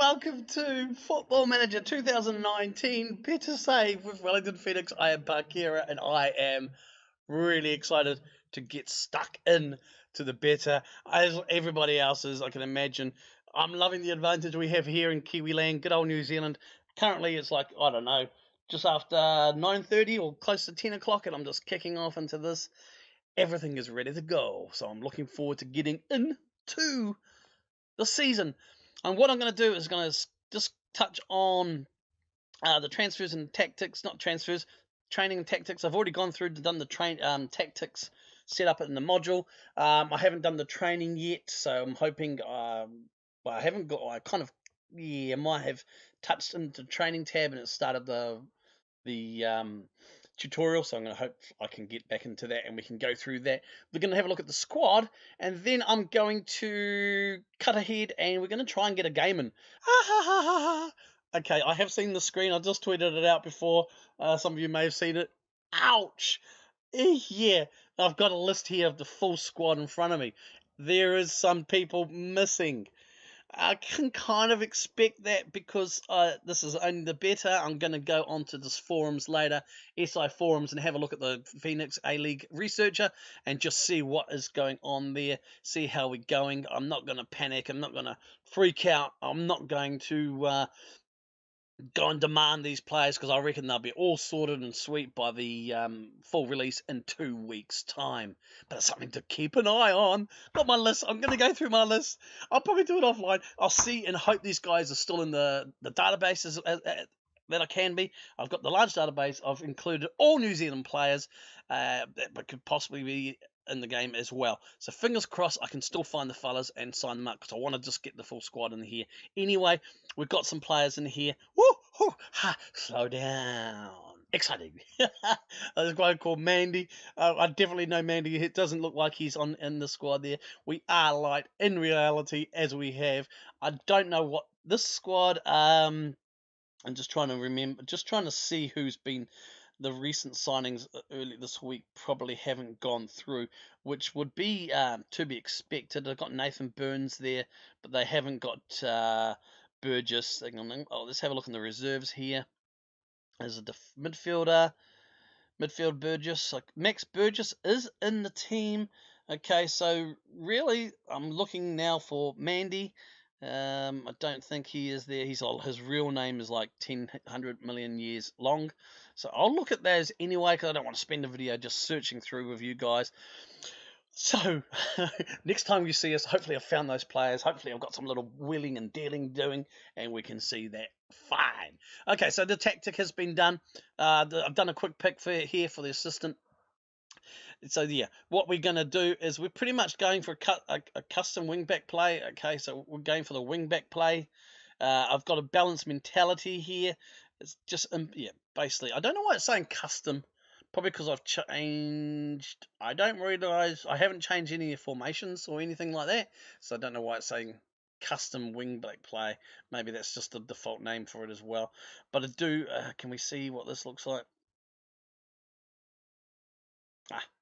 welcome to Football Manager 2019 Better Save with Wellington Phoenix. I am Parkera and I am really excited to get stuck in to the beta as everybody else is, I can imagine. I'm loving the advantage we have here in Kiwiland, good old New Zealand. Currently it's like, I don't know, just after 9:30 or close to 10 o'clock and I'm just kicking off into this. Everything is ready to go, so I'm looking forward to getting into the season. And what I'm going to do is going to just touch on the transfers and tactics, not transfers, training and tactics. I've already gone through and done the tactics set up in the module. I haven't done the training yet, so I'm hoping. Well, I haven't got. I kind of, yeah, might have touched into the training tab and it started the tutorial, so I'm going to hope I can get back into that and we can go through that. We're going to have a look at the squad and then I'm going to cut ahead and we're going to try and get a game in. Okay, I have seen the screen. I just tweeted it out before. Some of you may have seen it. Ouch! Yeah, I've got a list here of the full squad in front of me. There is some people missing. I can kind of expect that because this is only the beta. I'm going to go onto this forums later, SI forums, and have a look at the Phoenix A-League researcher and just see what is going on there, see how we're going. I'm not going to panic. I'm not going to freak out. I'm not going to go and demand these players because I reckon they'll be all sorted and sweet by the full release in 2 weeks' time. But it's something to keep an eye on. Got my list. I'm going to go through my list. I'll probably do it offline. I'll see and hope these guys are still in the databases that I can be. I've got the large database. I've included all New Zealand players that could possibly be in the game as well. So fingers crossed I can still find the fellas and sign them up because I want to just get the full squad in here. Anyway, we've got some players in here. Woo! Ha! Slow down. Exciting. There's a guy called Mandy. I definitely know Mandy. It doesn't look like he's in the squad there. We are light in reality as we have. I don't know what this squad. I'm just trying to remember. Just trying to see who's been. The recent signings early this week probably haven't gone through, which would be to be expected. I've got Nathan Burns there, but they haven't got Burgess. Oh, let's have a look in the reserves here. There's a midfield Burgess. Like Max Burgess is in the team. Okay, so really, I'm looking now for Mandy. I don't think he is there. His real name is like 100 million years long. So I'll look at those anyway because I don't want to spend a video just searching through with you guys. So next time you see us, hopefully I've found those players. Hopefully I've got some little wheeling and dealing doing and we can see that fine. Okay, so the tactic has been done. I've done a quick pick for the assistant. So yeah, what we're going to do is we're pretty much going for a custom wingback play. Okay, so we're going for the wingback play. I've got a balanced mentality here. It's just, yeah, basically. I don't know why it's saying custom. Probably because I've changed. I don't realise I haven't changed any formations or anything like that. So I don't know why it's saying custom wingback play. Maybe that's just the default name for it as well. But I do. Can we see what this looks like?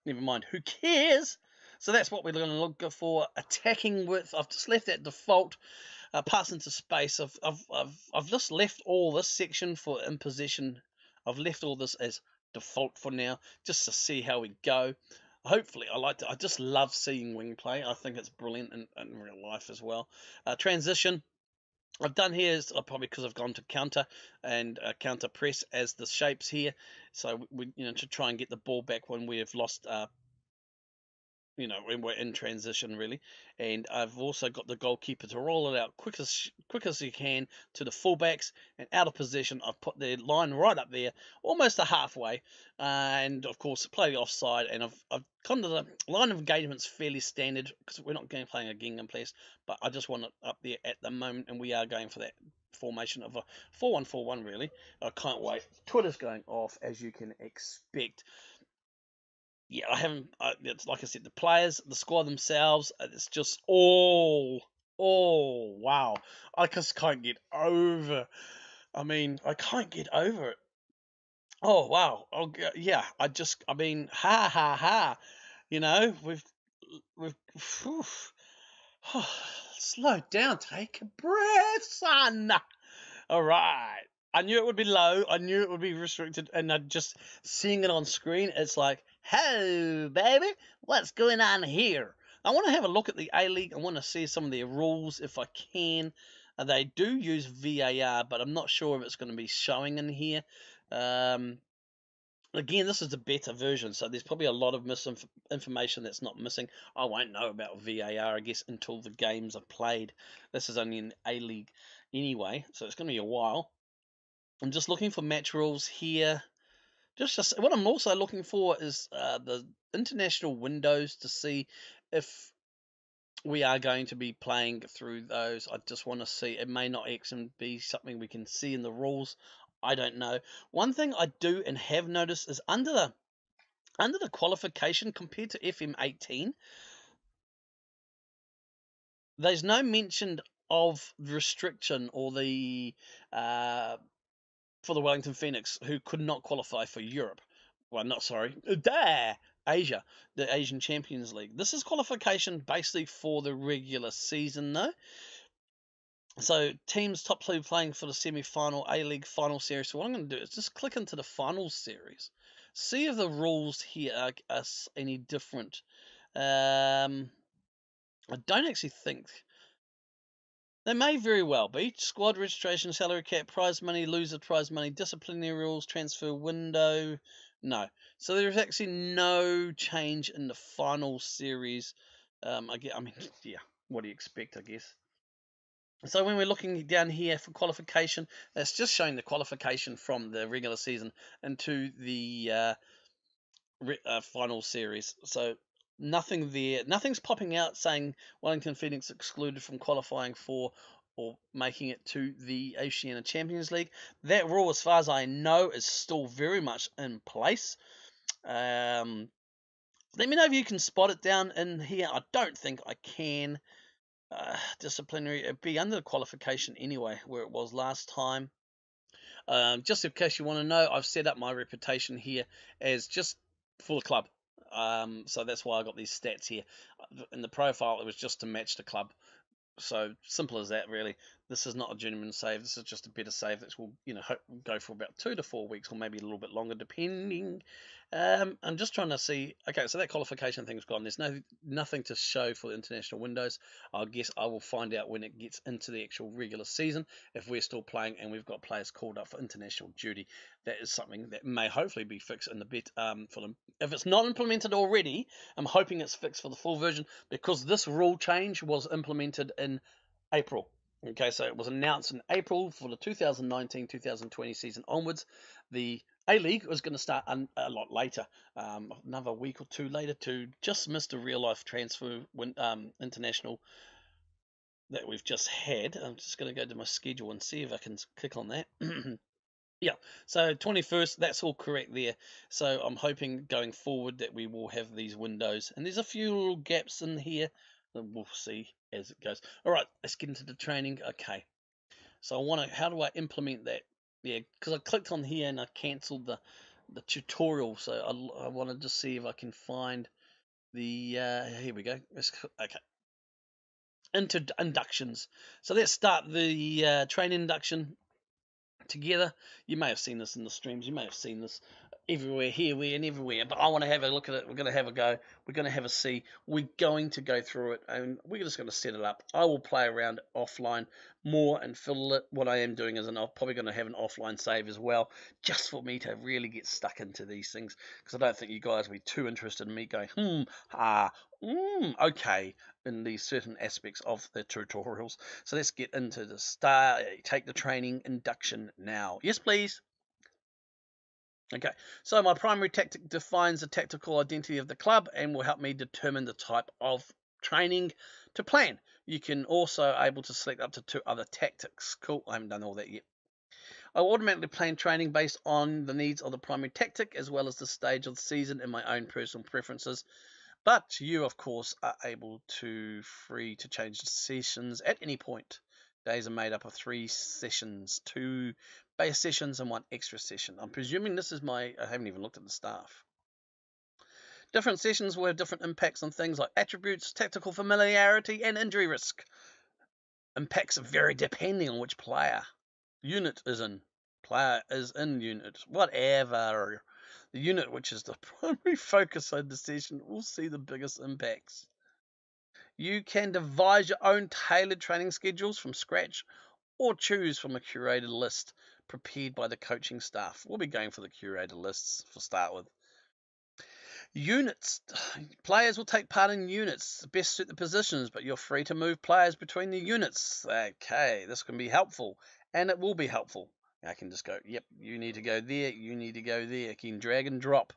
Never mind, who cares? So that's what we're going to look for. Attacking width, I've just left that default. Pass into space, I've just left all this section for in possession. I've left all this as default for now, just to see how we go. Hopefully, I just love seeing wing play. I think it's brilliant in real life as well. Transition. I've done here is probably because I've gone to counter and counter press as the shapes here, so we to try and get the ball back when we have lost when we're in transition really. And I've also got the goalkeeper to roll it out quick as you can to the fullbacks and out of position. I've put the line right up there, almost a halfway, and of course play the offside. And I've kind of the line of engagement's fairly standard because we're not playing a Gingham place, but I just want it up there at the moment, and we are going for that formation of a 4-1-4-1 really. I can't wait. Twitter's going off as you can expect. Yeah, I haven't. It's like I said, the players, the squad themselves. It's just wow. I just can't get over. I mean, I can't get over it. Oh wow. Oh yeah. I mean, ha ha ha. We've. Whew. slow down. Take a breath, son. All right. I knew it would be low. I knew it would be restricted. And just seeing it on screen, it's like, hey, baby, what's going on here? I want to have a look at the A-League. I want to see some of their rules if I can. They do use VAR, but I'm not sure if it's going to be showing in here. Again, this is the beta version, so there's probably a lot of misinformation that's not missing. I won't know about VAR, I guess, until the games are played. This is only in A-League anyway, so it's going to be a while. I'm just looking for match rules here. Just what I'm also looking for is the international windows to see if we are going to be playing through those. I just want to see. It may not actually be something we can see in the rules. I don't know. One thing I do and have noticed is under the qualification compared to FM18, there's no mention of restriction or the for the Wellington Phoenix who could not qualify for Europe. Well, not sorry, Asia, the Asian Champions League. This is qualification basically for the regular season, though. So teams top two playing for the semi-final A-League final series. So what I'm going to do is just click into the final series, see if the rules here are any different. I don't actually think they may very well be. Squad registration, salary cap, prize money, loser prize money, disciplinary rules, transfer window. No. So there's actually no change in the final series. I mean, yeah, what do you expect, I guess? So when we're looking down here for qualification, that's just showing the qualification from the regular season into the final series. So nothing there, nothing's popping out saying Wellington Phoenix excluded from qualifying for or making it to the Oceania Champions League. That rule, as far as I know, is still very much in place. Let me know if you can spot it down in here. I don't think I can. Disciplinary, it'd be under the qualification anyway, where it was last time. Just in case you want to know, I've set up my reputation here as just for the club. So that's why I got these stats here. In the profile, it was just to match the club. So simple as that, really. This is not a genuine save. This is just a better save that will, go for about 2 to 4 weeks, or maybe a little bit longer, depending. I'm just trying to see. Okay, so that qualification thing's gone. There's nothing to show for the international windows. I guess I will find out when it gets into the actual regular season if we're still playing and we've got players called up for international duty. That is something that may hopefully be fixed in the bit for them. If it's not implemented already, I'm hoping it's fixed for the full version, because this rule change was implemented in April. Okay, so it was announced in April for the 2019-2020 season onwards. The A-League was going to start a lot later, another week or two later, to just miss the real-life transfer international that we've just had. I'm just going to go to my schedule and see if I can click on that. Yeah, so 21st, that's all correct there. So I'm hoping going forward that we will have these windows. And there's a few little gaps in here. We'll see as it goes. All right, let's get into the training. Okay, so how do I implement that? Yeah, because I clicked on here and I cancelled the tutorial. So I want to just see if I can find the, here we go. Okay. Into inductions. So let's start the train induction together. You may have seen this in the streams. You may have seen this everywhere, here, and everywhere. But I want to have a look at it. We're going to have a go. We're going to have a see. We're going to go through it, and we're just going to set it up. I will play around offline more and fiddle it. What I am doing is, I'm probably going to have an offline save as well, just for me to really get stuck into these things, because I don't think you guys will be too interested in me going, okay, in these certain aspects of the tutorials. So let's get into the start. Take the training induction now. Yes, please. Okay, so my primary tactic defines the tactical identity of the club and will help me determine the type of training to plan. You can also able to select up to 2 other tactics. Cool, I haven't done all that yet. I will automatically plan training based on the needs of the primary tactic as well as the stage of the season and my own personal preferences. But you, of course, are free to change the sessions at any point. Days are made up of 3 sessions, 2 base sessions and 1 extra session. I'm presuming this is I haven't even looked at the staff. Different sessions will have different impacts on things like attributes, tactical familiarity, and injury risk. impacts vary depending on which player. Unit is in. Player is in unit. Whatever. The unit, which is the primary focus of the session, will see the biggest impacts. You can devise your own tailored training schedules from scratch or choose from a curated list prepared by the coaching staff. We'll be going for the curated lists to start with. Units. Players will take part in units to best suit the positions, but you're free to move players between the units. Okay, this can be helpful, and it will be helpful. I can just go, yep, you need to go there, you need to go there. You can drag and drop.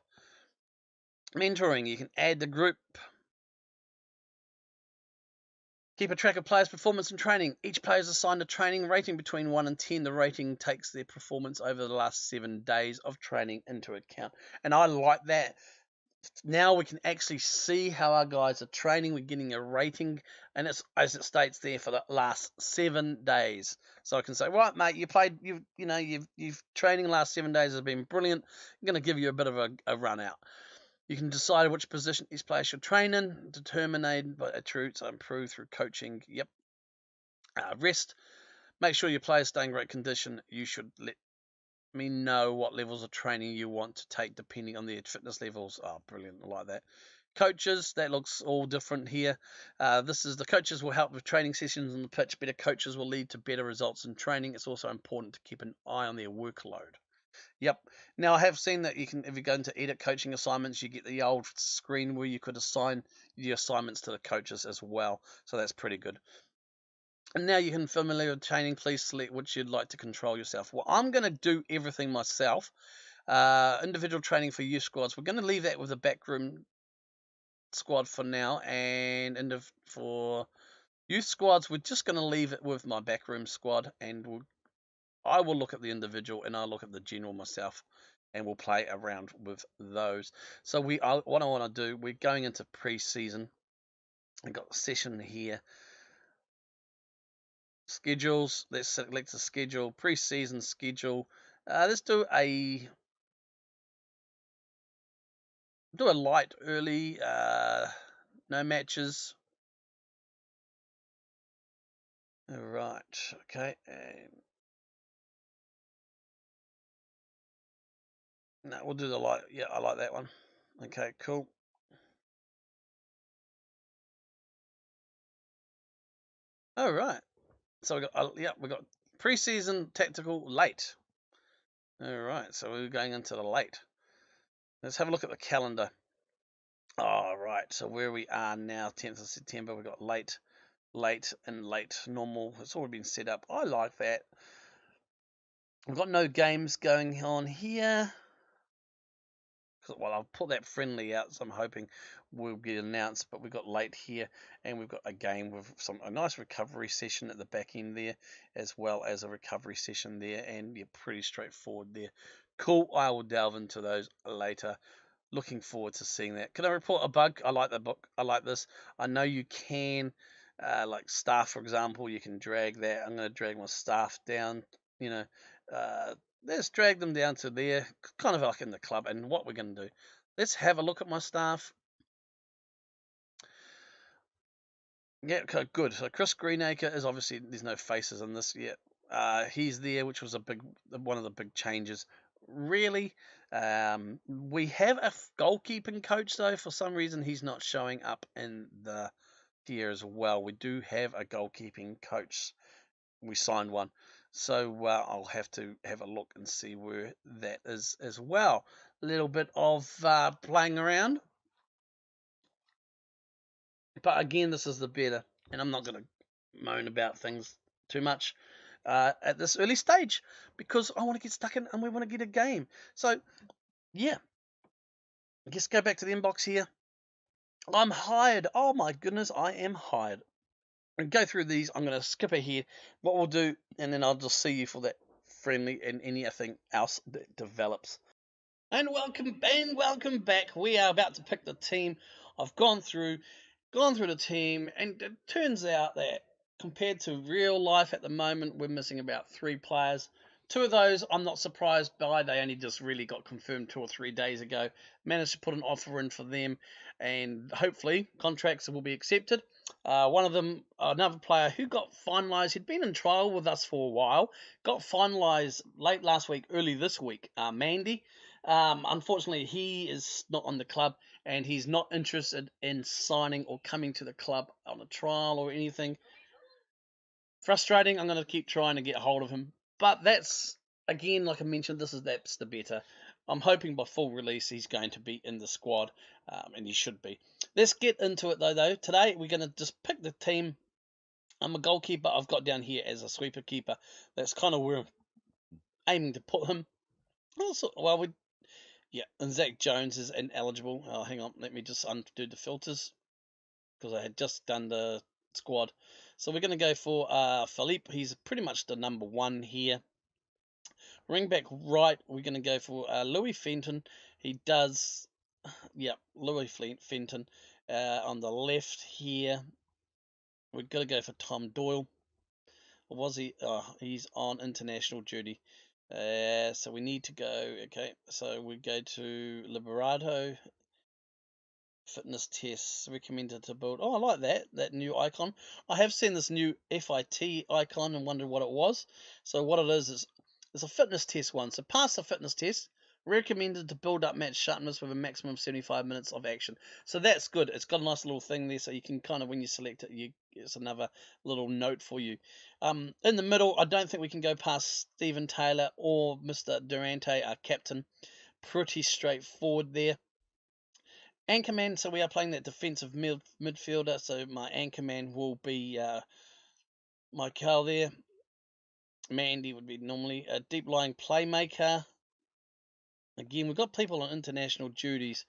Mentoring, you can add the group. Keep a track of players' performance and training. Each player is assigned a training rating between 1 and 10. The rating takes their performance over the last 7 days of training into account. And I like that. Now we can actually see how our guys are training. We're getting a rating, and it's as it states there for the last 7 days. So I can say, right, mate, you've training the last 7 days has been brilliant. I'm going to give you a bit of a run out. You can decide which position each player should train in, determined by attributes improve through coaching. Yep. Rest. Make sure your players stay in great condition. You should let me know what levels of training you want to take depending on their fitness levels. Oh, brilliant. I like that. Coaches, that looks all different here. This is the coaches will help with training sessions on the pitch. Better coaches will lead to better results in training. It's also important to keep an eye on their workload. Yep. Now I have seen that you can, if you go into edit coaching assignments, you get the old screen where you could assign the assignments to the coaches as well. So that's pretty good. And now you can familiar with training. Please select which you'd like to control yourself. Well, I'm going to do everything myself. Individual training for youth squads. We're going to leave that with the backroom squad for now, and for youth squads, we're just going to leave it with my backroom squad, and I will look at the individual and I'll look at the general myself, and we'll play around with those. So what I want to do, we're going into pre-season. I've got a session here. Schedules. Let's select a schedule. Pre-season schedule. Let's do a light early. No matches. All right. Okay. No, we'll do the light. Yeah, I like that one. Okay, cool. All right. So we got pre-season tactical late. All right. So we're going into the late. Let's have a look at the calendar. All right. So where we are now, 10th of September, we've got late, and late normal. It's already been set up. I like that. We've got no games going on here. Well, I'll put that friendly out, so I'm hoping will get announced. But we've got late here, and we've got a game with a nice recovery session at the back end there, as well as a recovery session there, and you're pretty straightforward there. Cool. I will delve into those later. Looking forward to seeing that. Can I report a bug? I like the book. I like this. I know you can, like staff, for example, you can drag that. I'm going to drag my staff down, let's drag them down to there, kind of like in the club. And what we're going to do, let's have a look at my staff. Yeah, okay, good. So Chris Greenacre is obviously, there's no faces in this yet. He's there, which was one of the big changes. Really, we have a goalkeeping coach though. For some reason, he's not showing up in the here as well. We do have a goalkeeping coach. We signed one. So I'll have to have a look and see where that is as well. A little bit of playing around. But again, this is the beta, and I'm not going to moan about things too much at this early stage, because I want to get stuck in and we want to get a game. So, yeah. I guess go back to the inbox here. I'm hired. Oh my goodness, I am hired. And go through these. I'm going to skip ahead. What we'll do, and then I'll just see you for that friendly and anything else that develops. And welcome back. We are about to pick the team. I've gone through the team, and it turns out that compared to real life at the moment, we're missing about 3 players. 2 of those I'm not surprised by. They only just really got confirmed 2 or 3 days ago. Managed to put an offer in for them, and hopefully contracts will be accepted. One of them, another player who got finalised, he'd been in trial with us for a while, got finalised late last week, early this week, Mandy. Unfortunately, he is not on the club, and he's not interested in signing or coming to the club on a trial or anything. Frustrating. I'm going to keep trying to get hold of him. But that's, again, like I mentioned, that's the better. I'm hoping by full release he's going to be in the squad, and he should be. Let's get into it, though. Today, we're going to just pick the team. I'm a goalkeeper. I've got down here as a sweeper keeper. That's kind of where I'm aiming to put him. Also, well, yeah, and Zach Jones is ineligible. Oh, hang on. Let me just undo the filters, because I had just done the squad. So we're going to go for Philippe. He's pretty much the number 1 here. Ring back right, we're going to go for Louis Fenton. He does, yeah, Louis Fenton. On the left here, we're going to go for Tom Doyle. Or was he? He's on international duty. So we need to go, okay, so we go to Liberato. Fitness tests recommended to build. Oh, I like that new icon. I have seen this new FIT icon and wondered what it was. So what it is it's a fitness test one. So pass the fitness test. Recommended to build up match sharpness with a maximum of 75 minutes of action. So that's good. It's got a nice little thing there, so you can kind of, when you select it, it's another little note for you. In the middle, I don't think we can go past Stephen Taylor or Mr. Durante, our captain. Pretty straightforward there. Anchorman, so we are playing that defensive midfielder, so my anchorman will be Michael there. Mandy would be normally a deep lying playmaker. Again, we've got people on international duties.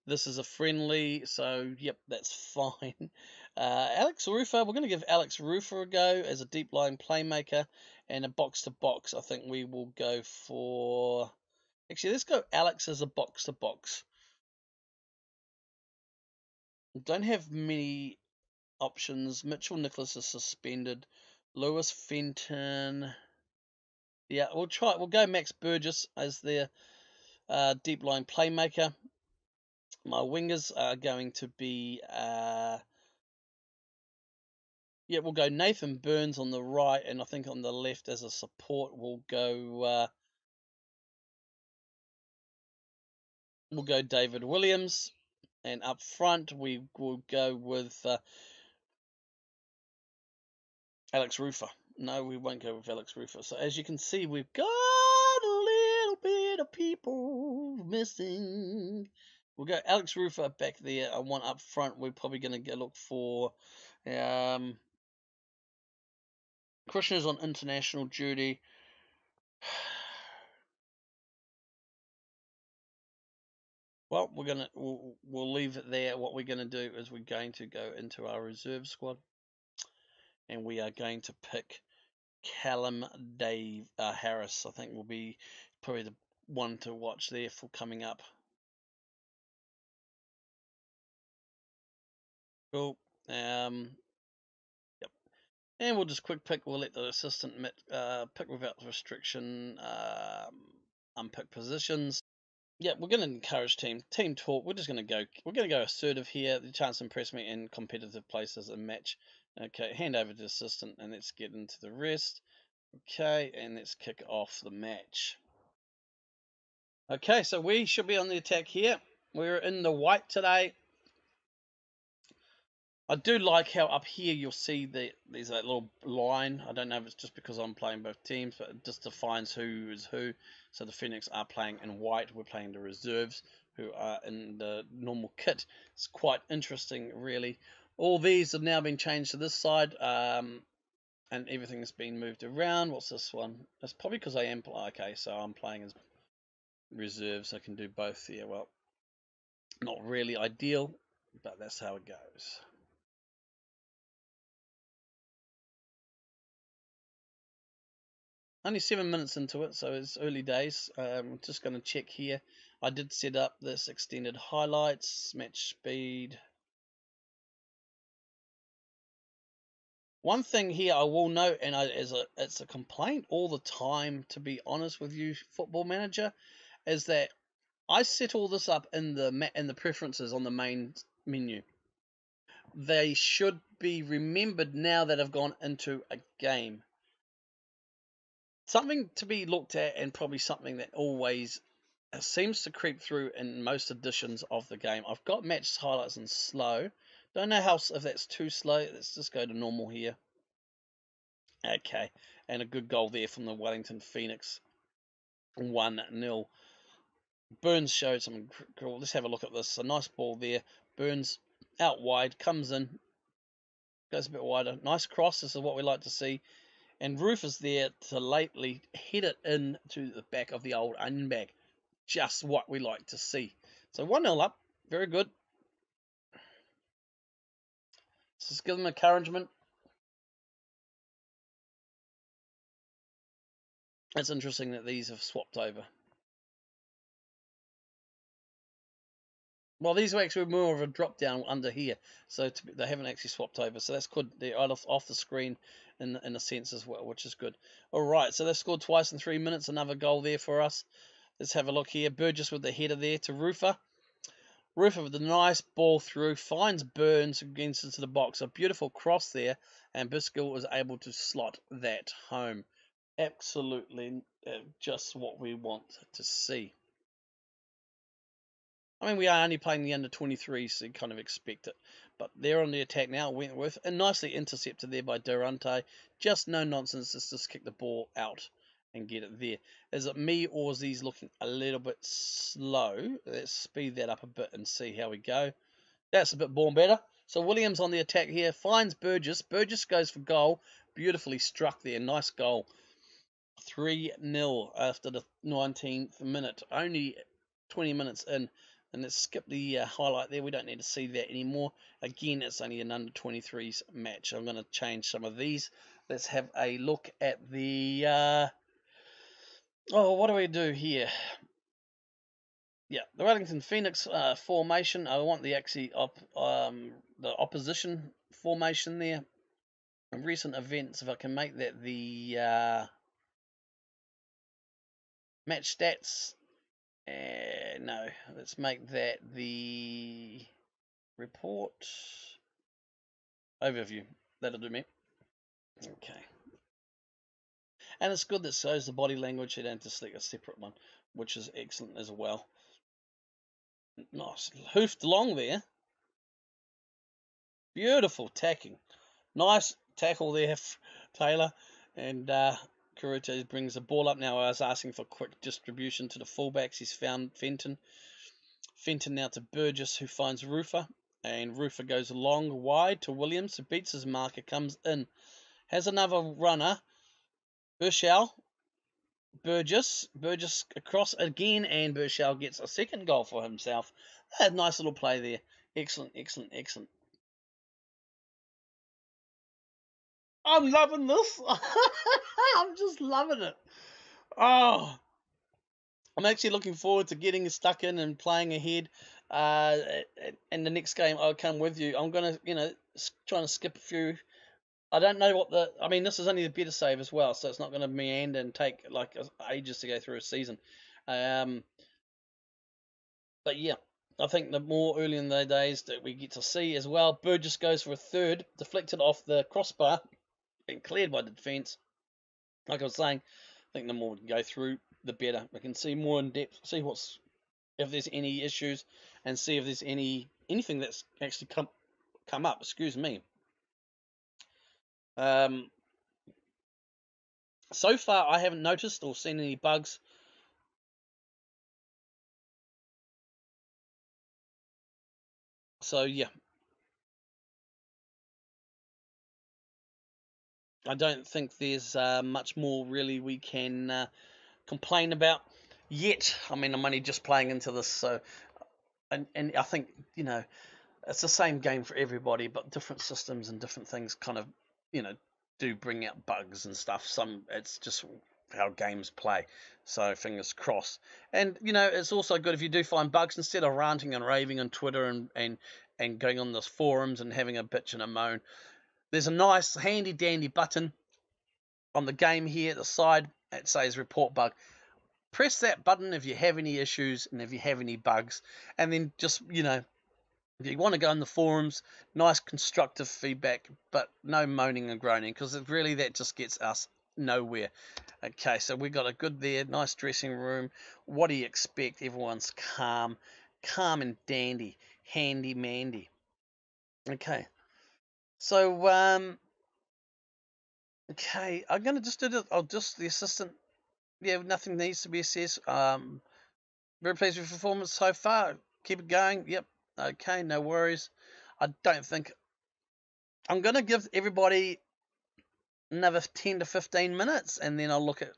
This is a friendly, so yep, that's fine. Alex Rufer, we're going to give Alex Rufer a go as a deep lying playmaker, and a box to box. I think we will go for. Actually, let's go Alex as a box to box. Don't have many options. Mitchell Nicholas is suspended. Lewis Fenton. Yeah, we'll try. We'll go Max Burgess as their deep line playmaker. My wingers are going to be. Yeah, we'll go Nathan Burns on the right, and I think on the left as a support we'll go. We'll go David Williams, and up front we will go with Alex Rufer. No, we won't go with Alex Rufer. So as you can see, we've got a little bit of people missing. We'll go Alex Rufer back there. I want up front. We're probably going to go look for Christian is on international duty. Well, we'll leave it there. What we're going to do is we're going to go into our reserve squad, and we are going to pick Callum Dave Harris. I think will be probably the one to watch there for coming up. Cool. Yep. And we'll just quick pick. We'll let the assistant pick without restriction. Unpick positions. Yeah, we're going to encourage team talk. We're going to go assertive here. The chance to impress me in competitive places and match. Okay, hand over to the assistant, and let's get into the rest. Okay, and let's kick off the match. Okay, so we should be on the attack here. We're in the white today. I do like how up here you'll see there's that little line. I don't know if it's just because I'm playing both teams, but it just defines who is who. So the Phoenix are playing in white. We're playing the reserves who are in the normal kit. It's quite interesting, really. All these have now been changed to this side, and everything has been moved around. What's this one? That's probably because I am okay. So I'm playing as reserves. I can do both here. Well, not really ideal, but that's how it goes. Only 7 minutes into it, so it's early days. I'm just going to check here. I did set up this extended highlights, match speed. One thing here I will note, and it's a complaint all the time, to be honest with you, Football Manager, is that I set all this up in the preferences on the main menu. They should be remembered now that I've gone into a game. Something to be looked at, and probably something that always seems to creep through in most editions of the game. I've got match highlights in slow. Don't know if that's too slow. Let's just go to normal here. Okay, and a good goal there from the Wellington Phoenix. 1-0. Burns showed some cool. Let's have a look at this. A nice ball there. Burns out wide, comes in, goes a bit wider. Nice cross. This is what we like to see. And Roof is there to lately head it in to the back of the old onion bag. Just what we like to see. So 1-0 up. Very good. Let's just give them encouragement. It's interesting that these have swapped over. Well, these are actually more of a drop down under here, so they haven't actually swapped over. So that's good. They're off the screen in a sense as well, which is good. All right, so they've scored twice in 3 minutes. Another goal there for us. Let's have a look here. Burgess with the header there to Rufer. Rufer with a nice ball through, finds Burns, against into the box. A beautiful cross there, and Biscuit was able to slot that home. Absolutely just what we want to see. I mean, we are only playing the under-23, so you kind of expect it. But they're on the attack now, Wentworth, and nicely intercepted there by Durante. Just no nonsense, just kick the ball out and get it there. Is it me, or is these looking a little bit slow? Let's speed that up a bit and see how we go. That's a bit born better. So Williams on the attack here, finds Burgess. Burgess goes for goal. Beautifully struck there, nice goal. 3-0 after the 19th minute. Only 20 minutes in. And let's skip the highlight there. We don't need to see that anymore. Again, it's only an under-23s match. I'm going to change some of these. Let's have a look at the... what do we do here? Yeah, the Wellington Phoenix formation. I want the the opposition formation there. In recent events, if I can make that the match stats... no, let's make that the report overview. That'll do me. Okay. And it's good that shows the body language. You don't have to select a separate one, which is excellent as well. Nice. Hoofed along there. Beautiful tacking. Nice tackle there, Taylor. And Kurute brings the ball up now. I was asking for quick distribution to the fullbacks. He's found Fenton. Fenton now to Burgess, who finds Rufer. And Rufer goes long, wide to Williams, who beats his marker, comes in. Has another runner. Burgess across again, and Burchell gets a second goal for himself. A nice little play there. Excellent, excellent, excellent. I'm loving this. I'm just loving it. Oh, I'm actually looking forward to getting stuck in and playing ahead. In the next game, I'll come with you. I'm gonna, trying to skip a few. I don't know what I mean, this is only the better save as well, so it's not going to meander and take like ages to go through a season. But yeah, I think the more early in the days that we get to see as well. Burgess goes for a third, deflected off the crossbar, and cleared by the defence. Like I was saying, I think the more we can go through, the better. We can see more in depth, see if there's any issues, and see if there's anything that's actually come up. Excuse me. So far, I haven't noticed or seen any bugs. So yeah, I don't think there's much more really we can complain about yet. I mean, I'm only just playing into this, so and I think it's the same game for everybody, but different systems and different things kind of do bring out bugs and stuff. It's just how games play, so fingers crossed. And it's also good if you do find bugs, instead of ranting and raving on Twitter and going on those forums and having a bitch and a moan, There's a nice handy dandy button on the game here at the side. It says report bug. Press that button if you have any issues and if you have any bugs, and then just, if you want to go in the forums, nice constructive feedback, but no moaning and groaning, because really that just gets us nowhere. Okay, so we got a good there, nice dressing room. What do you expect? Everyone's calm and dandy, handy mandy. Okay, so okay, I'm gonna just do this. I'll just the assistant. Yeah, nothing needs to be assessed. Very pleased with performance so far. Keep it going. Yep. Okay, no worries. I don't think I'm gonna give everybody another 10 to 15 minutes, and then I'll look at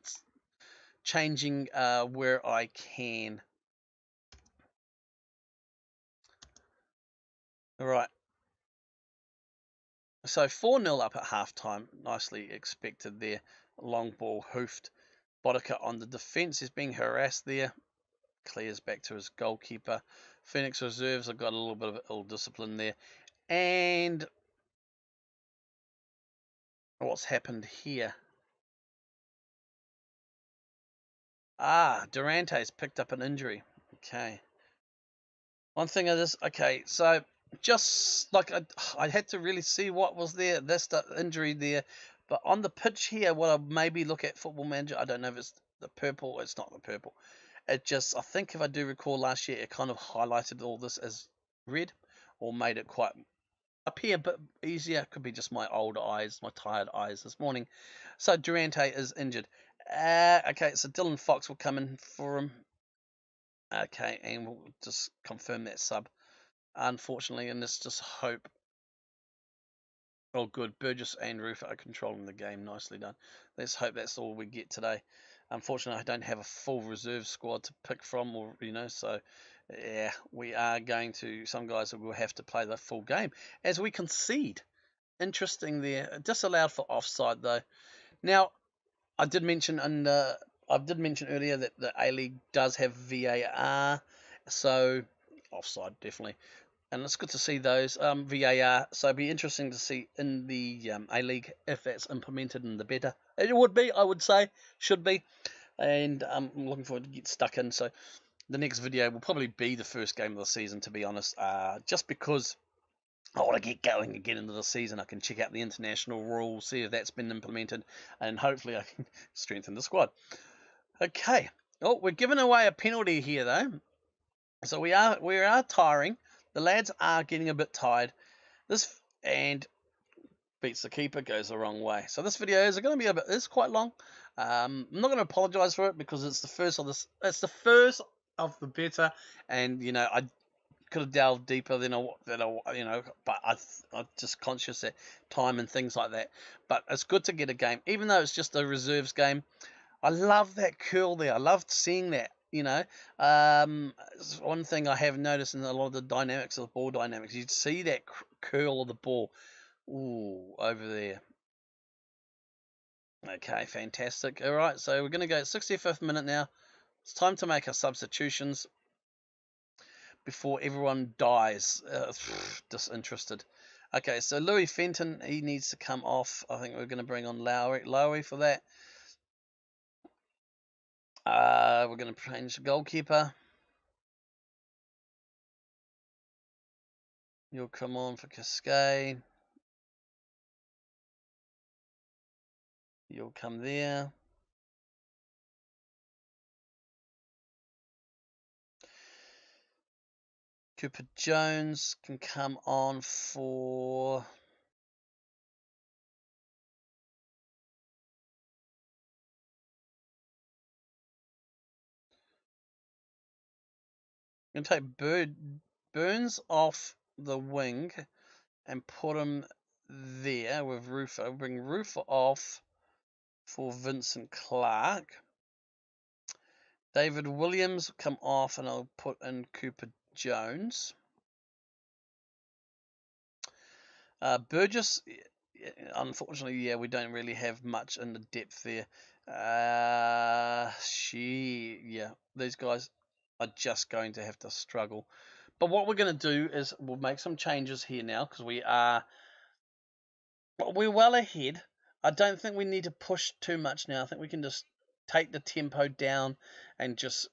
changing where I can. All right. So 4-0 up at halftime. Nicely expected there. Long ball hoofed. Bodika on the defence is being harassed there. Clears back to his goalkeeper. Phoenix reserves have got a little bit of ill discipline there. And what's happened here? Durante's picked up an injury. Okay. One thing of this, okay, so just like I had to really see what was there. That's the injury there. But on the pitch here, what I maybe look at Football Manager, I don't know if it's the purple. It's not the purple. It just, I think if I do recall last year, it kind of highlighted all this as red, or made it quite appear a bit easier. Could be just my old eyes, my tired eyes this morning. So Durante is injured. Okay, so Dylan Fox will come in for him. Okay, and we'll just confirm that sub. Unfortunately, and let's just hope. Oh, good. Burgess and Roofer are controlling the game. Nicely done. Let's hope that's all we get today. Unfortunately, I don't have a full reserve squad to pick from, or so yeah, we are going to. Some guys will have to play the full game as we concede. Interesting there. Disallowed for offside though. Now, I did mention earlier that the A-League does have VAR, so offside definitely, and it's good to see those VAR. So it'd be interesting to see in the A-League if that's implemented in the beta. It would be, I would say, should be, and I'm looking forward to get stuck in. So the next video will probably be the first game of the season, to be honest, just because I want to get going and get into the season. I can check out the international rules, see if that's been implemented, and hopefully I can strengthen the squad. Okay. Oh, we're giving away a penalty here, though. So we are tiring. The lads are getting a bit tired. This and beats the keeper, goes the wrong way. So this video is going to be it's quite long. I'm not going to apologize for it because it's the first of this. It's the first of the beta, and I could have delved deeper than but I'm just conscious that time and things like that. But it's good to get a game, even though it's just a reserves game. I love that curl there. I loved seeing that. One thing I have noticed in a lot of the dynamics of the ball dynamics, you see that curl of the ball. Ooh, over there. Okay, fantastic. All right, so we're going to go 65th minute now. It's time to make our substitutions before everyone dies. Disinterested. Okay, so Louis Fenton, he needs to come off. I think we're going to bring on Lowry for that. We're going to change the goalkeeper. You'll come on for Cascade. You'll come there. Cooper Jones can come on for I'm going to take Burns off the wing and put him there with Rufer. Bring Rufer off for Vincent Clark. David Williams come off, and I'll put in Cooper Jones. Burgess, unfortunately, yeah, we don't really have much in the depth there. These guys are just going to have to struggle. But what we're going to do is we'll make some changes here now because we are But we're well ahead. I don't think we need to push too much now. I think we can just take the tempo down and just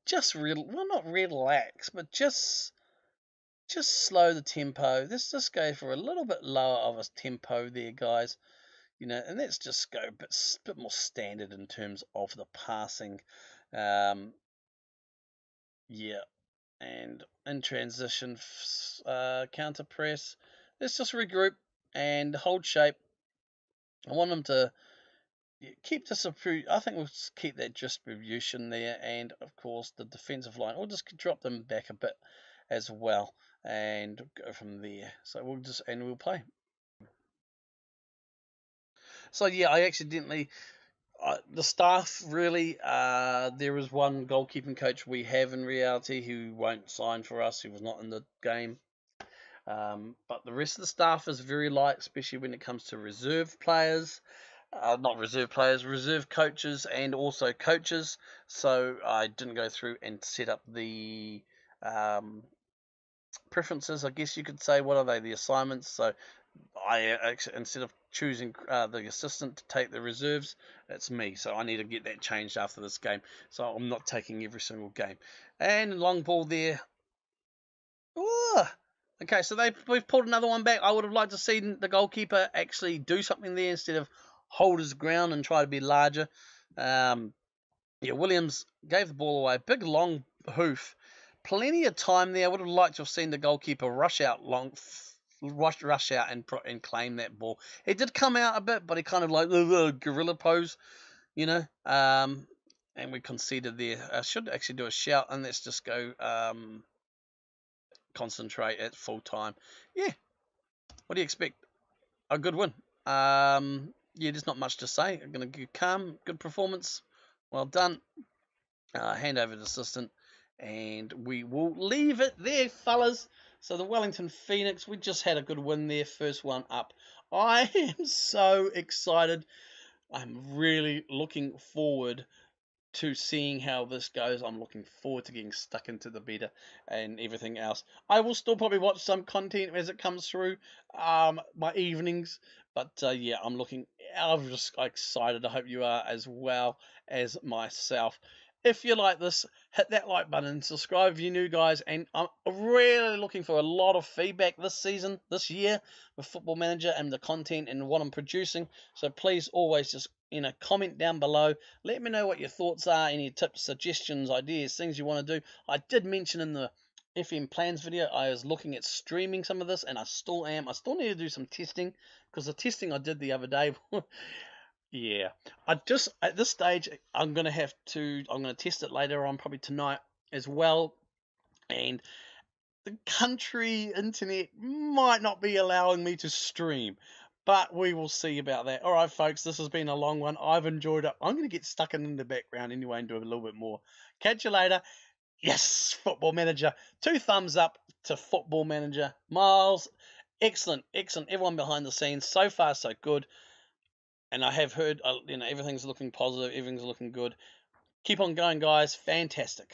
not relax, but just slow the tempo. Let's just go for a little bit lower of a tempo there, guys. And let's just go a bit more standard in terms of the passing. Yeah, and in transition, counter press. Let's just regroup and hold shape. I want them to keep this. I think we'll keep that distribution there, and of course the defensive line. We'll just drop them back a bit as well, and go from there. So we'll play. So yeah, I accidentally. The staff really, there is one goalkeeping coach we have in reality who won't sign for us, who was not in the game. But the rest of the staff is very light, especially when it comes to reserve players. Not reserve players, reserve coaches, and also coaches. So I didn't go through and set up the preferences, I guess you could say. What are they? The assignments. So I actually, instead of choosing the assistant to take the reserves, it's me. So I need to get that changed after this game. So I'm not taking every single game. And long ball there. Ooh. Okay, so we've pulled another one back. I would have liked to see the goalkeeper actually do something there instead of hold his ground and try to be larger. Yeah, Williams gave the ball away. Big long hoof. Plenty of time there. I would have liked to have seen the goalkeeper rush out and claim that ball. It did come out a bit, but he kind of like gorilla pose, and we conceded there. I should actually do a shout, and let's just go concentrate at full time. Yeah, what do you expect? A good win. Yeah, there's not much to say. I'm going to go calm, good performance. Well done. Hand over to the assistant, and we will leave it there, fellas. So the Wellington Phoenix, we just had a good win there, first one up. I am so excited. I'm really looking forward to seeing how this goes. I'm looking forward to getting stuck into the beta and everything else. I will still probably watch some content as it comes through my evenings, but yeah, I'm just excited. I hope you are as well as myself. If you like this, hit that like button, subscribe if you're new, guys, and I'm really looking for a lot of feedback this year with Football Manager and the content and what I'm producing. So please always just comment down below. Let me know what your thoughts are, any tips, suggestions, ideas, things you want to do. I did mention in the FM plans video I was looking at streaming some of this, and I still am. I still need to do some testing, because the testing I did the other day yeah, at this stage I'm gonna test it later on, probably tonight as well, and the country internet might not be allowing me to stream, but we will see about that. All right, folks, this has been a long one. I've enjoyed it. I'm gonna get stuck in the background anyway and do a little bit more. Catch you later. Yes, Football Manager. 2 thumbs up to Football Manager. Miles, excellent. Everyone behind the scenes, so far so good. And I have heard, everything's looking positive, everything's looking good. Keep on going, guys. Fantastic.